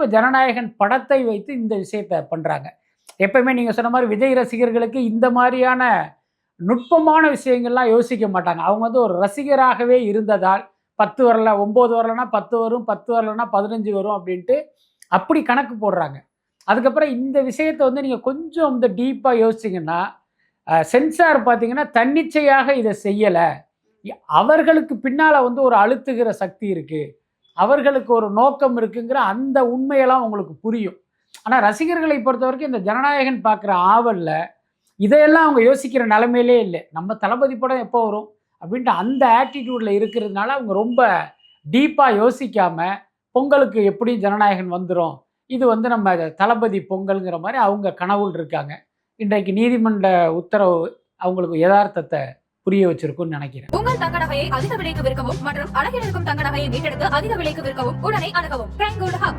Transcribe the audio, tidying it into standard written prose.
இப்போ ஜனநாயகன் படத்தை வைத்து இந்த விஷயத்தை பண்ணுறாங்க. எப்பயுமே நீங்கள் சொன்ன மாதிரி விஜய் ரசிகர்களுக்கு இந்த மாதிரியான நுட்பமான விஷயங்கள்லாம் யோசிக்க மாட்டாங்க. அவங்க வந்து ஒரு ரசிகராகவே இருந்ததால் 10 வரல, 9 வரலன்னா 10 வரும், 10 வரலன்னா 15 வரும் அப்படின்ட்டு அப்படி கணக்கு போடுறாங்க. அதுக்கப்புறம் இந்த விஷயத்த வந்து நீங்க கொஞ்சம் வந்து டீப்பா யோசிச்சீங்கன்னா, சென்சார் பார்த்தீங்கன்னா, தன்னிச்சையாக இத செய்யல. அவர்களுக்கு பின்னால வந்து ஒரு அழுத்துகிற சக்தி இருக்கு. அவர்களுக்கு ஒரு நோக்கம் இருக்குங்கிற அந்த உண்மையெல்லாம் உங்களுக்கு புரியும். ஆனா ரசிகர்களை பொறுத்தவரைக்கும் இந்த ஜனநாயகன் பார்க்குற ஆவல்ல, இதையெல்லாம் அவங்க யோசிக்கிற நிலைமையிலே இல்ல. நம்ம தளபதி படம் எப்போ வரும்? அப்படின்ட்டு அந்த ஆட்டிட்யூட்ல இருக்கிறதுனால அவங்க ரொம்ப டீப்பா யோசிக்காம, பொங்கலுக்கு எப்படியும் ஜனநாயகன் வந்துரும். இது வந்து நம்ம தளபதி பொங்கல்ங்கிற மாரி அவங்க கனவுல இருக்காங்க. இன்றைக்கு நீதிமன்ற உத்தரவு அவங்களுக்கு எதார்த்தத்த புரிய வச்சிருக்கும்னு நெனைக்கிறேன். உங்கள் தங்க நகையை அதிக விலைக்கு விற்கவும் மற்றும் அழகில் இருக்கும் தங்க நகையை மீட்டெடுத்து அதிக விலைக்கு விற்கவும் உடனே அணுகவும். Prime gold hub.